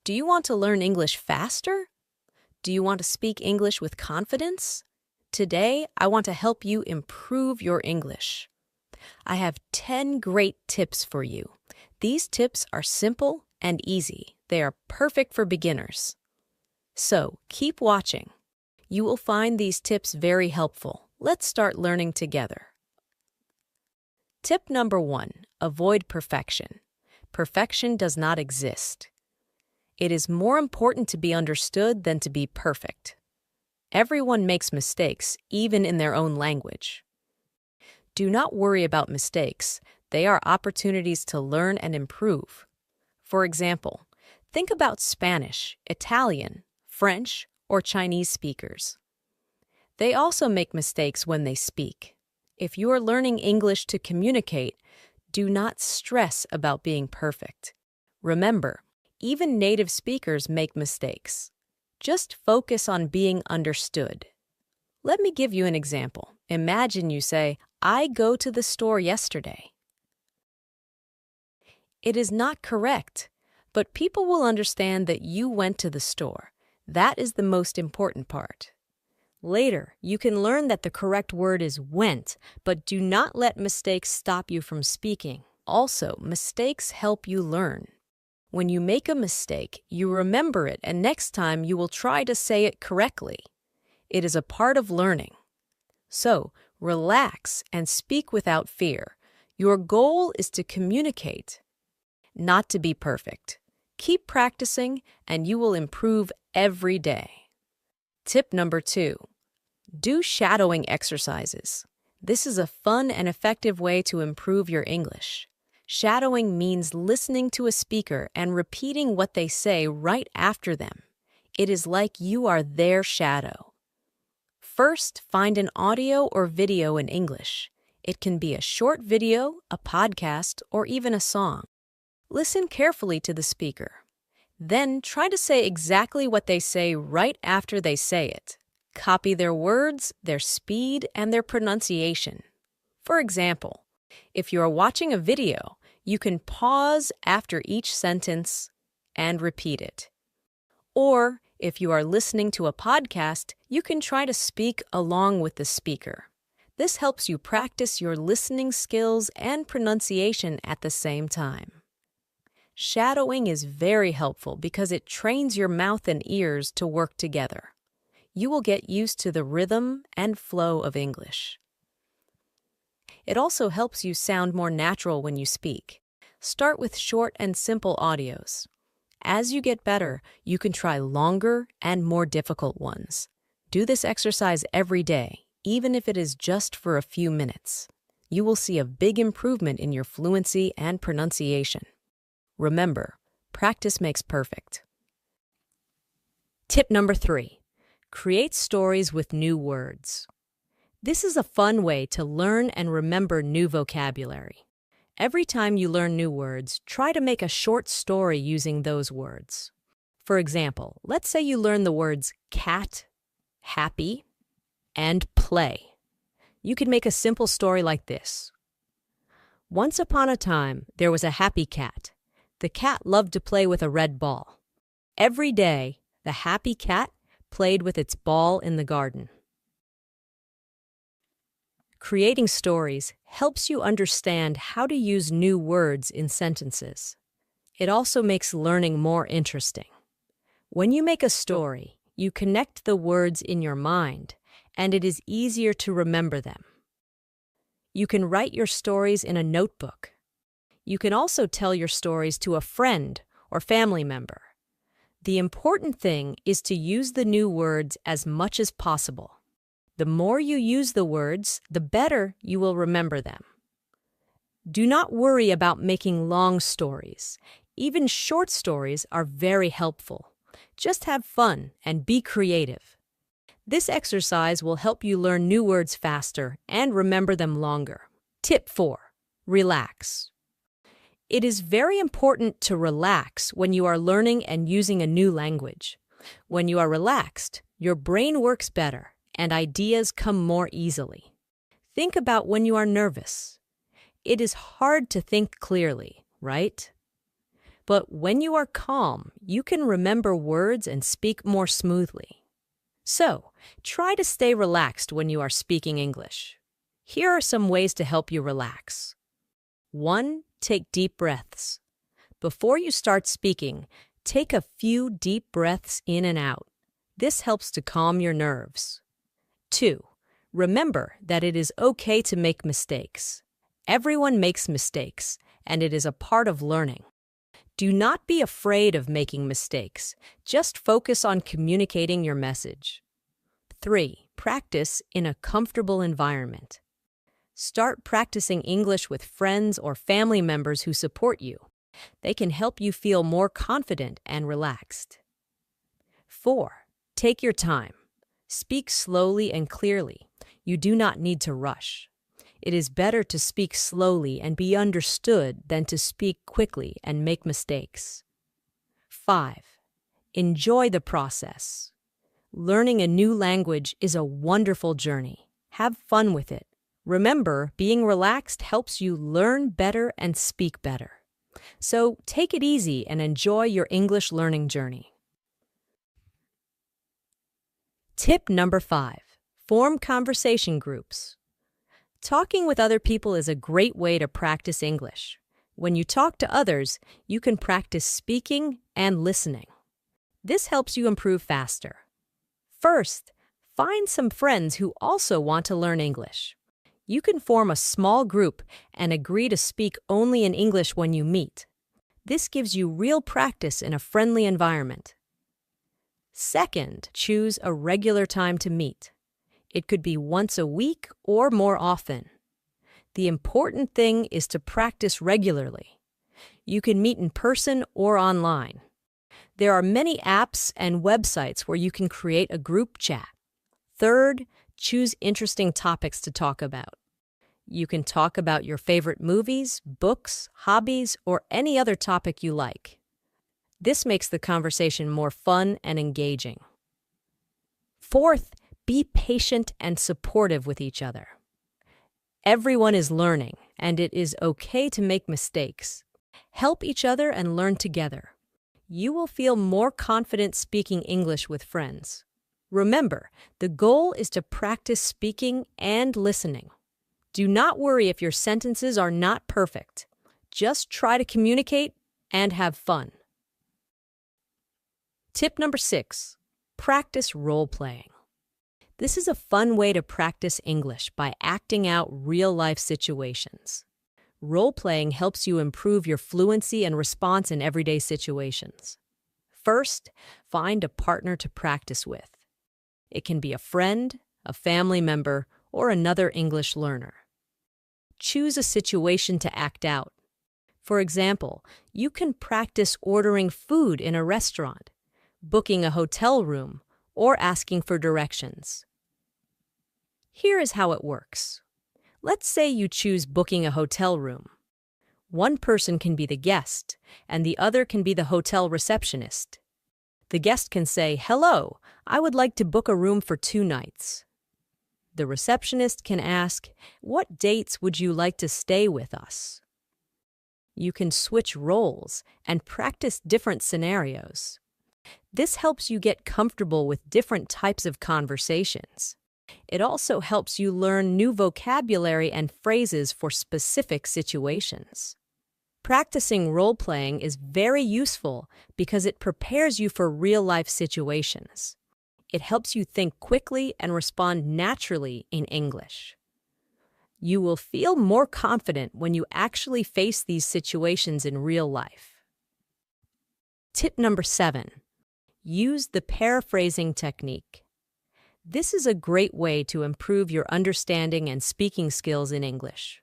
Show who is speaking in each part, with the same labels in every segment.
Speaker 1: Do you want to learn English faster? Do you want to speak English with confidence? Today, I want to help you improve your English. I have 10 great tips for you. These tips are simple and easy. They are perfect for beginners. So, keep watching. You will find these tips very helpful. Let's start learning together. Tip number 1, avoid perfection. Perfection does not exist. It is more important to be understood than to be perfect. Everyone makes mistakes, even in their own language. Do not worry about mistakes. They are opportunities to learn and improve. For example, think about Spanish, Italian, French, or Chinese speakers. They also make mistakes when they speak. If you are learning English to communicate, do not stress about being perfect. Remember, even native speakers make mistakes. Just focus on being understood. Let me give you an example. Imagine you say, "I go to the store yesterday." It is not correct, but people will understand that you went to the store. That is the most important part. Later, you can learn that the correct word is went, but do not let mistakes stop you from speaking. Also, mistakes help you learn. When you make a mistake, you remember it, and next time you will try to say it correctly. It is a part of learning. So, relax and speak without fear. Your goal is to communicate, not to be perfect. Keep practicing, and you will improve every day. Tip number 2, do shadowing exercises. This is a fun and effective way to improve your English. Shadowing means listening to a speaker and repeating what they say right after them. It is like you are their shadow. First, find an audio or video in English. It can be a short video, a podcast, or even a song. Listen carefully to the speaker. Then try to say exactly what they say right after they say it. Copy their words, their speed, and their pronunciation. For example, if you are watching a video, you can pause after each sentence and repeat it. Or, if you are listening to a podcast, you can try to speak along with the speaker. This helps you practice your listening skills and pronunciation at the same time. Shadowing is very helpful because it trains your mouth and ears to work together. You will get used to the rhythm and flow of English. It also helps you sound more natural when you speak. Start with short and simple audios. As you get better, you can try longer and more difficult ones. Do this exercise every day, even if it is just for a few minutes. You will see a big improvement in your fluency and pronunciation. Remember, practice makes perfect. Tip number 3, create stories with new words. This is a fun way to learn and remember new vocabulary. Every time you learn new words, try to make a short story using those words. For example, let's say you learn the words cat, happy, and play. You could make a simple story like this. Once upon a time, there was a happy cat. The cat loved to play with a red ball. Every day, the happy cat played with its ball in the garden. Creating stories helps you understand how to use new words in sentences. It also makes learning more interesting. When you make a story, you connect the words in your mind, and it is easier to remember them. You can write your stories in a notebook. You can also tell your stories to a friend or family member. The important thing is to use the new words as much as possible. The more you use the words, the better you will remember them. Do not worry about making long stories. Even short stories are very helpful. Just have fun and be creative. This exercise will help you learn new words faster and remember them longer. Tip 4, relax. It is very important to relax when you are learning and using a new language. When you are relaxed, your brain works better and ideas come more easily. Think about when you are nervous. It is hard to think clearly, right? But when you are calm, you can remember words and speak more smoothly. So, try to stay relaxed when you are speaking English. Here are some ways to help you relax. 1. Take deep breaths. Before you start speaking, take a few deep breaths in and out. This helps to calm your nerves. 2. Remember that it is okay to make mistakes. Everyone makes mistakes, and it is a part of learning. Do not be afraid of making mistakes. Just focus on communicating your message. 3. Practice in a comfortable environment. Start practicing English with friends or family members who support you. They can help you feel more confident and relaxed. 4. Take your time. Speak slowly and clearly. You do not need to rush. It is better to speak slowly and be understood than to speak quickly and make mistakes. 5. Enjoy the process. Learning a new language is a wonderful journey. Have fun with it. Remember, being relaxed helps you learn better and speak better. So take it easy and enjoy your English learning journey. Tip number 5. Form conversation groups. Talking with other people is a great way to practice English. When you talk to others, you can practice speaking and listening. This helps you improve faster. First, find some friends who also want to learn English. You can form a small group and agree to speak only in English when you meet. This gives you real practice in a friendly environment. Second, choose a regular time to meet. It could be once a week or more often. The important thing is to practice regularly. You can meet in person or online. There are many apps and websites where you can create a group chat. Third, choose interesting topics to talk about. You can talk about your favorite movies, books, hobbies, or any other topic you like. This makes the conversation more fun and engaging. Fourth, be patient and supportive with each other. Everyone is learning, and it is okay to make mistakes. Help each other and learn together. You will feel more confident speaking English with friends. Remember, the goal is to practice speaking and listening. Do not worry if your sentences are not perfect. Just try to communicate and have fun. Tip number 6. Practice role-playing. This is a fun way to practice English by acting out real-life situations. Role-playing helps you improve your fluency and response in everyday situations. First, find a partner to practice with. It can be a friend, a family member, or another English learner. Choose a situation to act out. For example, you can practice ordering food in a restaurant, booking a hotel room, or asking for directions. Here is how it works. Let's say you choose booking a hotel room. One person can be the guest, and the other can be the hotel receptionist. The guest can say, "Hello, I would like to book a room for 2 nights." The receptionist can ask, "What dates would you like to stay with us?" You can switch roles and practice different scenarios. This helps you get comfortable with different types of conversations. It also helps you learn new vocabulary and phrases for specific situations. Practicing role-playing is very useful because it prepares you for real-life situations. It helps you think quickly and respond naturally in English. You will feel more confident when you actually face these situations in real life. Tip number 7. Use the paraphrasing technique. This is a great way to improve your understanding and speaking skills in English.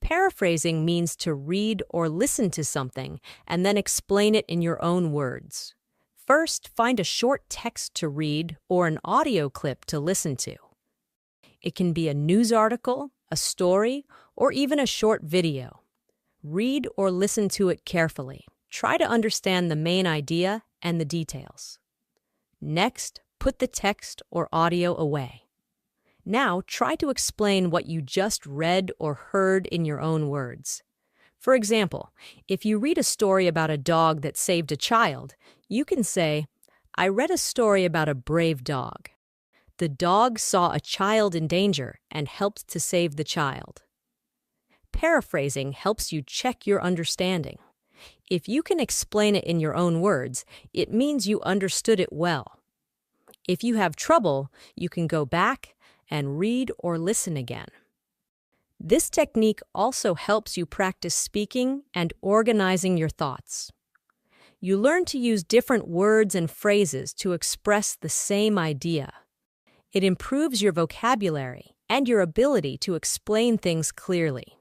Speaker 1: Paraphrasing means to read or listen to something and then explain it in your own words. First, find a short text to read or an audio clip to listen to. It can be a news article, a story, or even a short video. Read or listen to it carefully. Try to understand the main idea and the details. Next, put the text or audio away. Now, try to explain what you just read or heard in your own words. For example, if you read a story about a dog that saved a child, You can say, I read a story about a brave dog. The dog saw a child in danger and helped to save the child. Paraphrasing helps you check your understanding. If you can explain it in your own words, it means you understood it well. If you have trouble, you can go back and read or listen again. This technique also helps you practice speaking and organizing your thoughts. You learn to use different words and phrases to express the same idea. It improves your vocabulary and your ability to explain things clearly.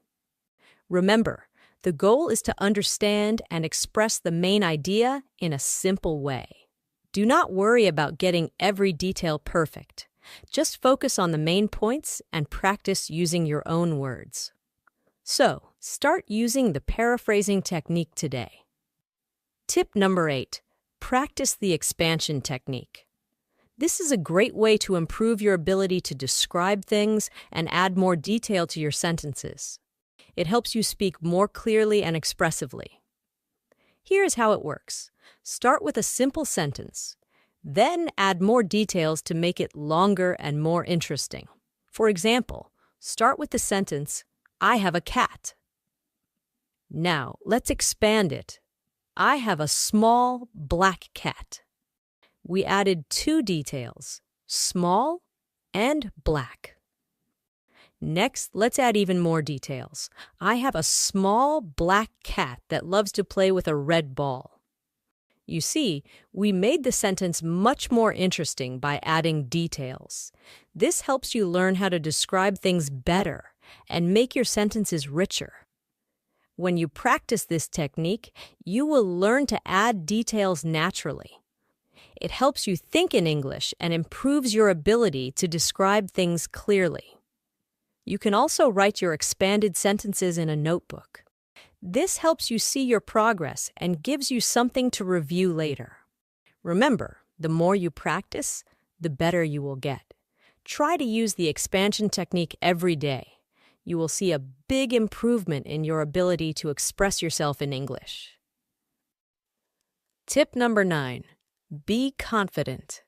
Speaker 1: Remember, the goal is to understand and express the main idea in a simple way. Do not worry about getting every detail perfect. Just focus on the main points and practice using your own words. So, start using the paraphrasing technique today. Tip number 8. Practice the expansion technique. This is a great way to improve your ability to describe things and add more detail to your sentences. It helps you speak more clearly and expressively. Here's how it works. Start with a simple sentence. Then add more details to make it longer and more interesting. For example, start with the sentence, I have a cat. Now, let's expand it. I have a small black cat. We added 2 details, small and black. Next, let's add even more details. I have a small black cat that loves to play with a red ball. You see, we made the sentence much more interesting by adding details. This helps you learn how to describe things better and make your sentences richer. When you practice this technique, you will learn to add details naturally. It helps you think in English and improves your ability to describe things clearly. You can also write your expanded sentences in a notebook. This helps you see your progress and gives you something to review later. Remember, the more you practice, the better you will get. Try to use the expansion technique every day. You will see a big improvement in your ability to express yourself in English. Tip number 9. Be confident.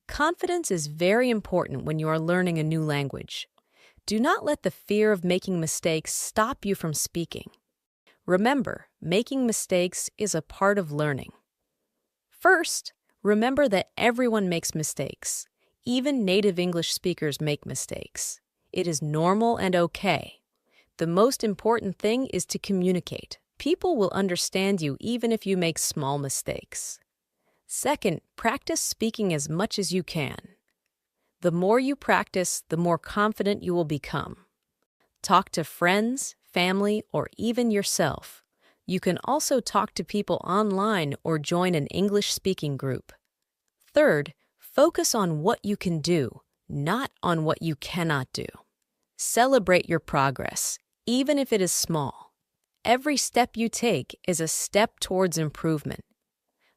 Speaker 1: Confidence is very important when you are learning a new language. Do not let the fear of making mistakes stop you from speaking. Remember, making mistakes is a part of learning. First, remember that everyone makes mistakes. Even native English speakers make mistakes. It is normal and okay. The most important thing is to communicate. People will understand you even if you make small mistakes. Second, practice speaking as much as you can. The more you practice, the more confident you will become. Talk to friends, family, or even yourself. You can also talk to people online or join an English-speaking group. Third, focus on what you can do, not on what you cannot do. Celebrate your progress, even if it is small. Every step you take is a step towards improvement.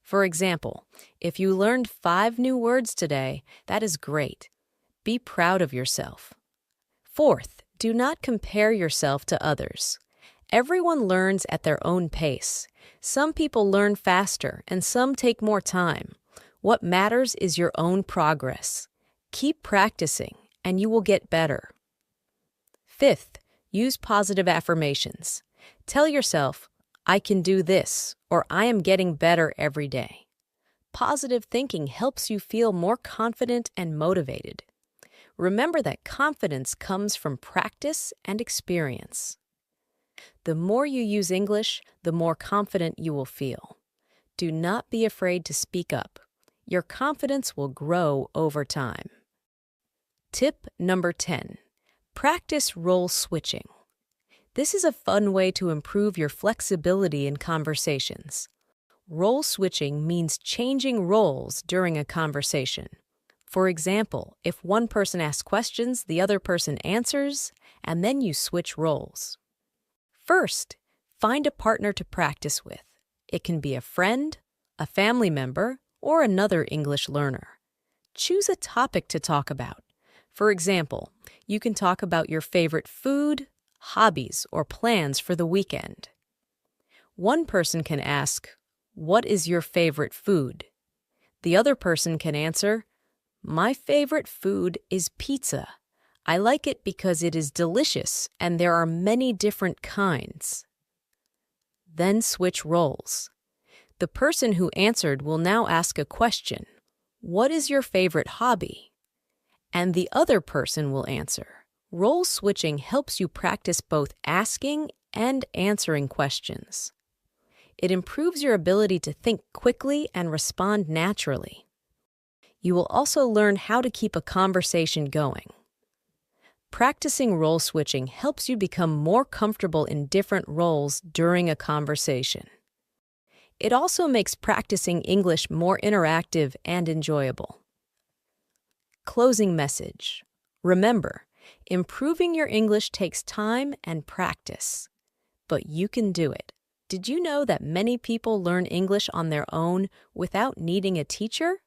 Speaker 1: For example, if you learned 5 new words today, that is great. Be proud of yourself. Fourth, do not compare yourself to others. Everyone learns at their own pace. Some people learn faster and some take more time. What matters is your own progress. Keep practicing and you will get better. Fifth, use positive affirmations. Tell yourself, I can do this, or I am getting better every day. Positive thinking helps you feel more confident and motivated. Remember that confidence comes from practice and experience. The more you use English, the more confident you will feel. Do not be afraid to speak up. Your confidence will grow over time. Tip number 10. Practice role switching. This is a fun way to improve your flexibility in conversations. Role switching means changing roles during a conversation. For example, if one person asks questions, the other person answers, and then you switch roles. First, find a partner to practice with. It can be a friend, a family member, or another English learner. Choose a topic to talk about. For example, you can talk about your favorite food, hobbies, or plans for the weekend. One person can ask, "What is your favorite food?" The other person can answer, "My favorite food is pizza. I like it because it is delicious and there are many different kinds." Then switch roles. The person who answered will now ask a question, "What is your favorite hobby?" And the other person will answer. Role switching helps you practice both asking and answering questions. It improves your ability to think quickly and respond naturally. You will also learn how to keep a conversation going. Practicing role switching helps you become more comfortable in different roles during a conversation. It also makes practicing English more interactive and enjoyable. Closing message. Remember, improving your English takes time and practice, but you can do it. Did you know that many people learn English on their own without needing a teacher?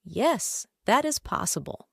Speaker 1: Yes, that is possible.